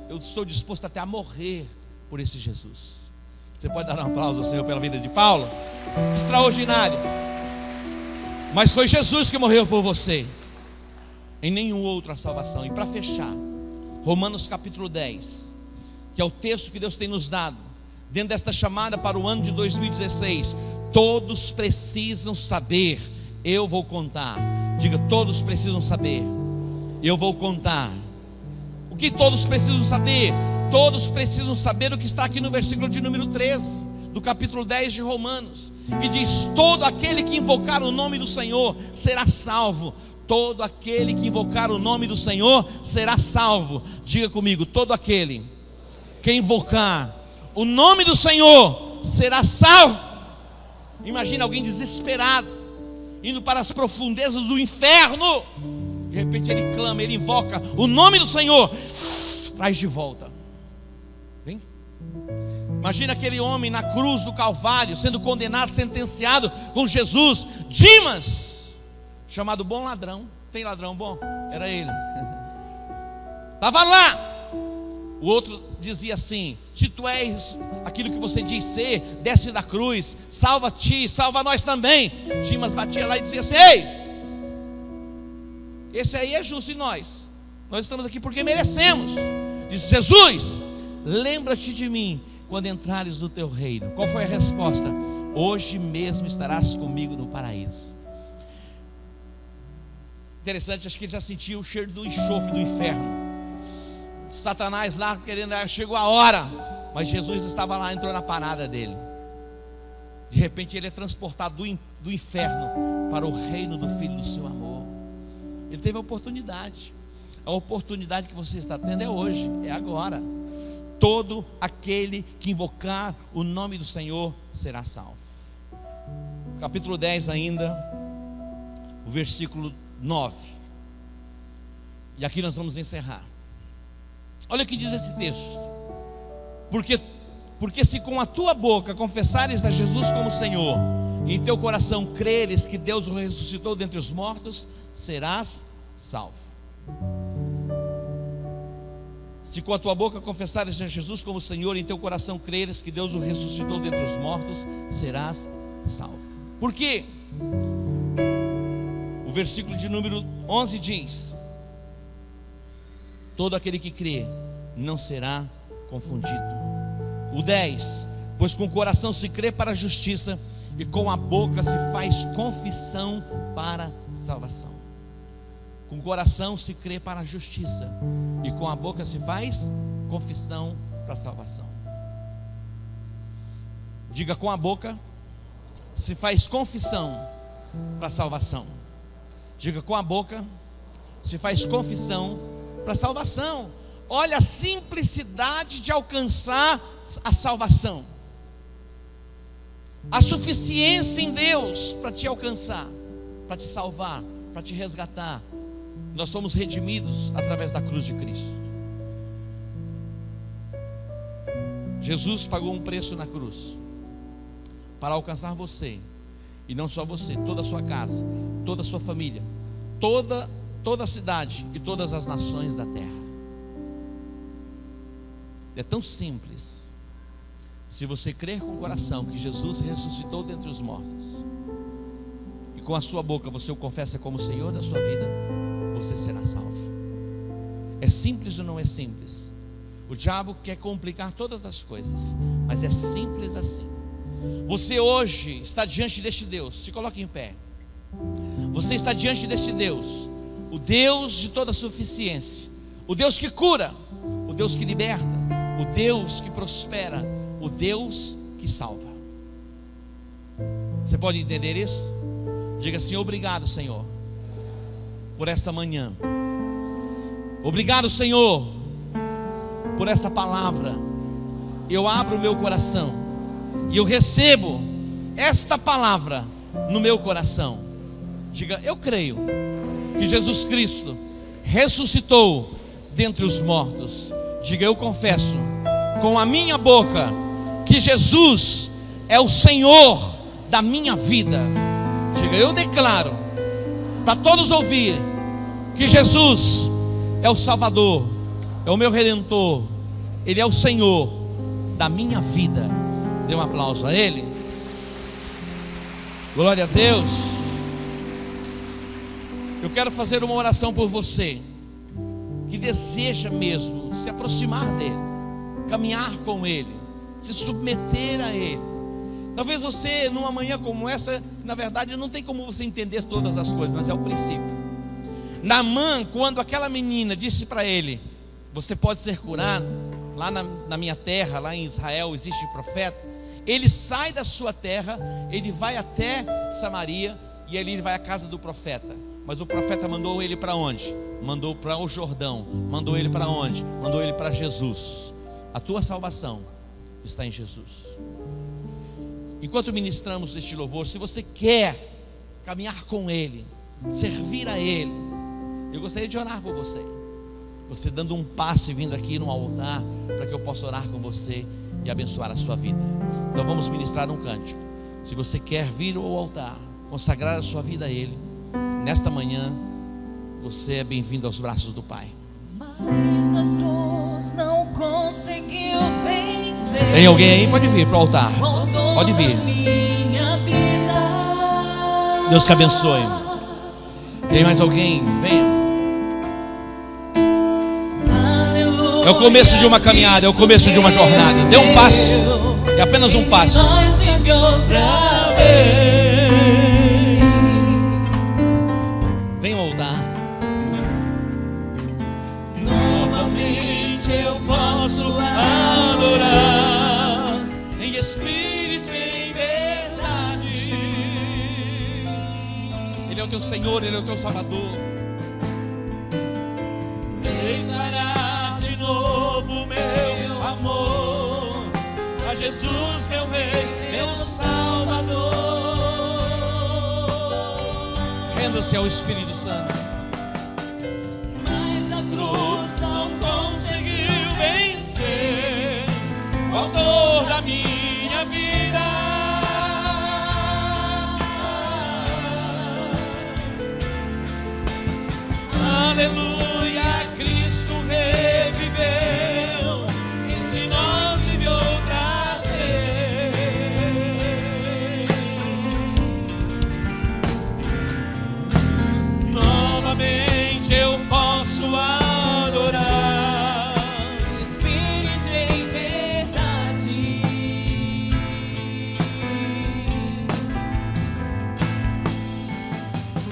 eu estou disposto até a morrer por esse Jesus. Você pode dar um aplauso ao Senhor pela vida de Paulo? Extraordinário. Mas foi Jesus que morreu por você, em nenhum outro a salvação. E para fechar, Romanos capítulo 10, que é o texto que Deus tem nos dado, dentro desta chamada para o ano de 2016. Todos precisam saber, eu vou contar. Diga, todos precisam saber, eu vou contar. O que todos precisam saber? Todos precisam saber o que está aqui no versículo de número 13 do capítulo 10 de Romanos, que diz: todo aquele que invocar o nome do Senhor será salvo. Todo aquele que invocar o nome do Senhor será salvo. Diga comigo, todo aquele que invocar o nome do Senhor será salvo. Imagina alguém desesperado, indo para as profundezas do inferno. De repente ele clama, ele invoca o nome do Senhor, traz de volta. Vem. Imagina aquele homem na cruz do Calvário, sendo condenado, sentenciado com Jesus. Dimas, chamado bom ladrão. Tem ladrão bom? Era ele. Estava lá. O outro dizia assim: se tu és aquilo que você diz ser, desce da cruz, salva-te, salva nós também. Dimas batia lá e dizia assim: ei, esse aí é justo, e nós estamos aqui porque merecemos. Diz Jesus: lembra-te de mim quando entrares no teu reino. Qual foi a resposta? Hoje mesmo estarás comigo no paraíso. Interessante, acho que ele já sentiu o cheiro do enxofre do inferno. Satanás lá querendo, chegou a hora, mas Jesus estava lá, entrou na parada dele. De repente ele é transportado do inferno para o reino do Filho do seu amor. Ele teve a oportunidade. A oportunidade que você está tendo é hoje, é agora. Todo aquele que invocar o nome do Senhor será salvo. Capítulo 10 ainda, o versículo 9. E aqui nós vamos encerrar. Olha o que diz esse texto: porque se com a tua boca confessares a Jesus como Senhor, e em teu coração creres que Deus o ressuscitou dentre os mortos, serás salvo. Se com a tua boca confessares a Jesus como Senhor, e em teu coração creres que Deus o ressuscitou dentre os mortos, serás salvo. Por quê? O versículo de número 11 diz: todo aquele que crê não será confundido. O 10: pois com o coração se crê para a justiça, e com a boca se faz confissão para a salvação. Com o coração se crê para a justiça, e com a boca se faz confissão para a salvação. Diga: com a boca se faz confissão para a salvação. Diga: com a boca se faz confissão para a salvação. Olha a simplicidade de alcançar a salvação, a suficiência em Deus para te alcançar, para te salvar, para te resgatar. Nós somos redimidos através da cruz de Cristo. Jesus pagou um preço na cruz para alcançar você, e não só você, toda a sua casa, toda a sua família, toda a cidade e todas as nações da terra. É tão simples. Se você crer com o coração que Jesus ressuscitou dentre os mortos, e com a sua boca você o confessa como Senhor da sua vida, você será salvo. É simples ou não é simples? O diabo quer complicar todas as coisas, mas é simples assim. Você hoje está diante deste Deus. Se coloque em pé. Você está diante deste Deus, o Deus de toda suficiência, o Deus que cura, o Deus que liberta, o Deus que prospera, o Deus que salva. Você pode entender isso? Diga assim: obrigado, Senhor, por esta manhã. Obrigado, Senhor, por esta palavra. Eu abro o meu coração e eu recebo esta palavra no meu coração. Diga: eu creio que Jesus Cristo ressuscitou dentre os mortos. Diga: eu confesso com a minha boca que Jesus é o Senhor da minha vida. Diga: eu declaro para todos ouvirem que Jesus é o Salvador, é o meu Redentor, Ele é o Senhor da minha vida. Dê um aplauso a Ele. Glória a Deus. Eu quero fazer uma oração por você que deseja mesmo se aproximar dEle, caminhar com Ele, se submeter a Ele. Talvez você, numa manhã como essa, na verdade não tem como você entender todas as coisas, mas é o princípio. Naamã, quando aquela menina disse para ele: você pode ser curado, lá na minha terra, lá em Israel existe profeta. Ele sai da sua terra, ele vai até Samaria e ele vai à casa do profeta. Mas o profeta mandou ele para onde? Mandou para o Jordão. Mandou ele para onde? Mandou ele para Jesus. A tua salvação está em Jesus. Enquanto ministramos este louvor, se você quer caminhar com Ele, servir a Ele, eu gostaria de orar por você. Você dando um passo e vindo aqui no altar, para que eu possa orar com você e abençoar a sua vida. Então vamos ministrar um cântico. Se você quer vir ao altar, consagrar a sua vida a Ele, nesta manhã, você é bem-vindo aos braços do Pai. Mas a cruz não conseguiu vencer. Tem alguém aí? Pode vir para o altar. Pode vir. Deus que abençoe. Tem mais alguém? Venha. É o começo de uma caminhada, é o começo de uma jornada. Dê um passo, é apenas um passo. Venha ao altar. Novamente eu posso adorar em espírito e em verdade. Ele é o teu Senhor, Ele é o teu Salvador. Declarar de novo meu amor a Jesus, meu Rei, meu Salvador. Renda-se ao Espírito Santo. Mas a cruz não conseguiu vencer o autor da minha vida. Aleluia, Cristo reviveu, entre nós vive outra vez. Novamente eu posso adorar Em espírito e em verdade.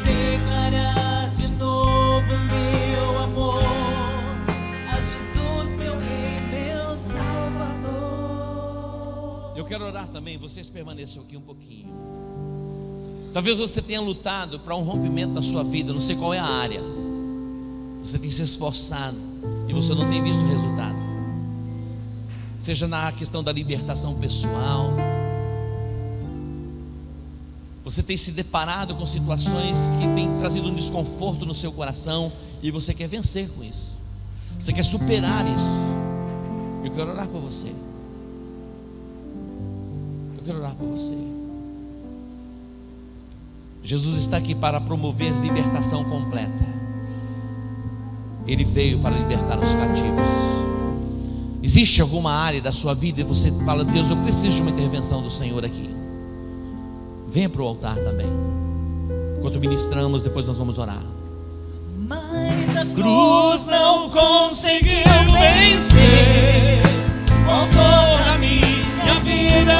Declarar de novo meu amor a Jesus, meu Rei, meu Salvador. Eu quero orar também, vocês permaneçam aqui um pouquinho. Talvez você tenha lutado para um rompimento da sua vida, não sei qual é a área. Você tem se esforçado e você não tem visto o resultado. Seja na questão da libertação pessoal, você tem se deparado com situações que têm trazido um desconforto no seu coração e você quer vencer com isso. Você quer superar isso. Eu quero orar por você. Eu quero orar por você. Jesus está aqui para promover libertação completa. Ele veio para libertar os cativos. Existe alguma área da sua vida e você fala: Deus, eu preciso de uma intervenção do Senhor aqui. Venha para o altar também. Enquanto ministramos, depois nós vamos orar. Mas a cruz não conseguiu vencer o autor da minha vida.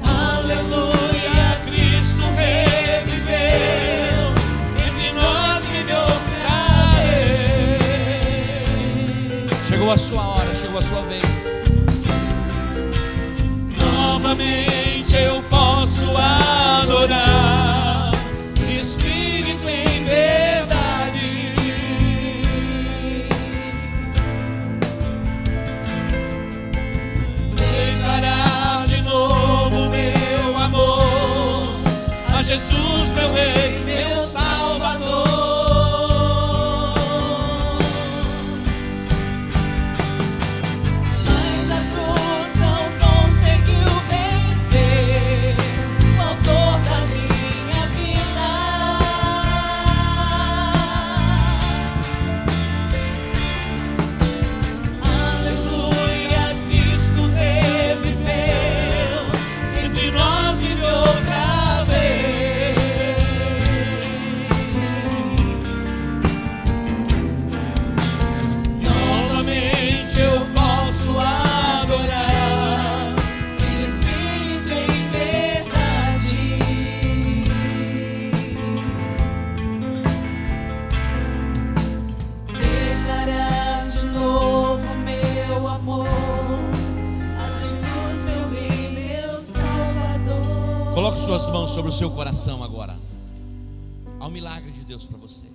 Aleluia, Cristo reviveu, entre nós vive outra vez. Chegou a sua hora, chegou a sua vez. Novamente eu posso adorar em espírito e em verdade. Declarar de novo meu amor a Jesus, meu Rei, meu Salvador. Mas a cruz não conseguiu vencer suas mãos sobre o seu coração agora. Há um milagre de Deus para você.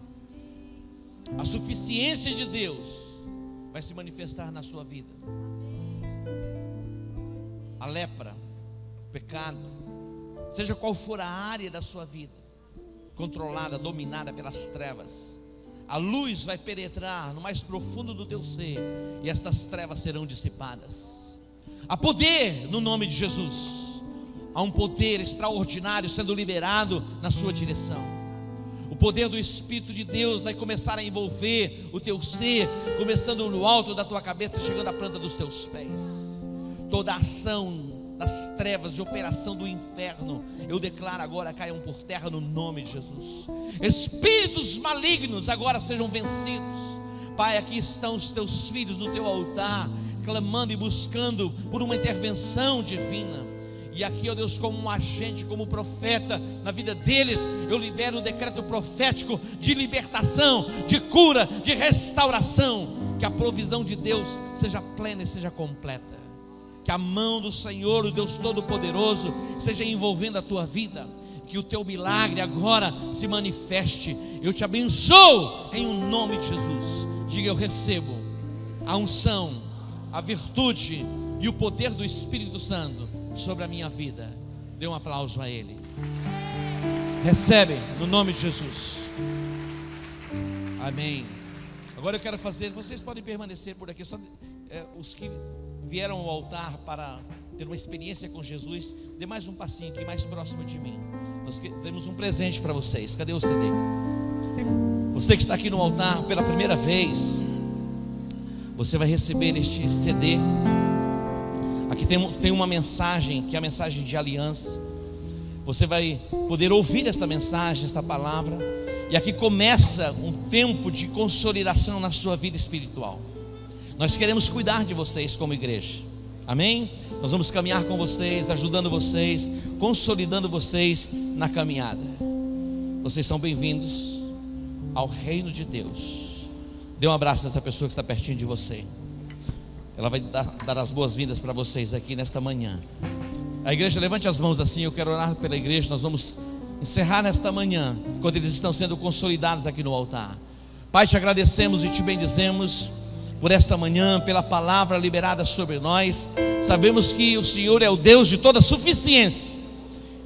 A suficiência de Deus vai se manifestar na sua vida. A lepra, o pecado, seja qual for a área da sua vida, controlada, dominada pelas trevas, a luz vai penetrar no mais profundo do teu ser, e estas trevas serão dissipadas. Há poder no nome de Jesus. Há um poder extraordinário sendo liberado na sua direção. O poder do Espírito de Deus vai começar a envolver o teu ser, começando no alto da tua cabeça, chegando à planta dos teus pés. Toda a ação das trevas, de operação do inferno, eu declaro agora, caiam por terra no nome de Jesus. Espíritos malignos agora sejam vencidos. Pai, aqui estão os teus filhos no teu altar, clamando e buscando por uma intervenção divina. E aqui, ó Deus, como um agente, como profeta na vida deles, eu libero o decreto profético de libertação, de cura, de restauração. Que a provisão de Deus seja plena e seja completa. Que a mão do Senhor, o Deus Todo-Poderoso, seja envolvendo a tua vida. Que o teu milagre agora se manifeste. Eu te abençoo em um nome de Jesus. Diga: eu recebo a unção, a virtude e o poder do Espírito Santo sobre a minha vida. Dê um aplauso a Ele. Recebe no nome de Jesus. Amém. Agora eu quero fazer, vocês podem permanecer por aqui, só os que vieram ao altar para ter uma experiência com Jesus, dê mais um passinho aqui, mais próximo de mim. Nós temos um presente para vocês. Cadê o CD? Você que está aqui no altar pela primeira vez, você vai receber este CD. Aqui tem uma mensagem, que é a mensagem de aliança. Você vai poder ouvir esta mensagem, esta palavra. E aqui começa um tempo de consolidação na sua vida espiritual. Nós queremos cuidar de vocês como igreja. Amém? Nós vamos caminhar com vocês, ajudando vocês, consolidando vocês na caminhada. Vocês são bem-vindos ao reino de Deus. Dê um abraço nessa pessoa que está pertinho de você. Ela vai dar as boas-vindas para vocês aqui nesta manhã. A igreja, levante as mãos assim. Eu quero orar pela igreja. Nós vamos encerrar nesta manhã, quando eles estão sendo consolidados aqui no altar. Pai, te agradecemos e te bendizemos por esta manhã, pela palavra liberada sobre nós. Sabemos que o Senhor é o Deus de toda suficiência,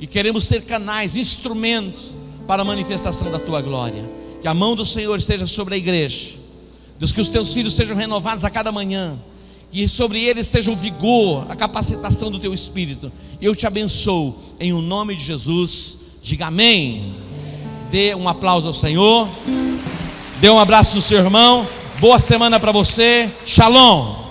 e queremos ser canais, instrumentos para a manifestação da tua glória. Que a mão do Senhor esteja sobre a igreja. Deus, que os teus filhos sejam renovados a cada manhã, que sobre eles seja o vigor, a capacitação do teu Espírito. Eu te abençoo em o nome de Jesus. Diga amém. Dê um aplauso ao Senhor. Dê um abraço no seu irmão. Boa semana para você. Shalom.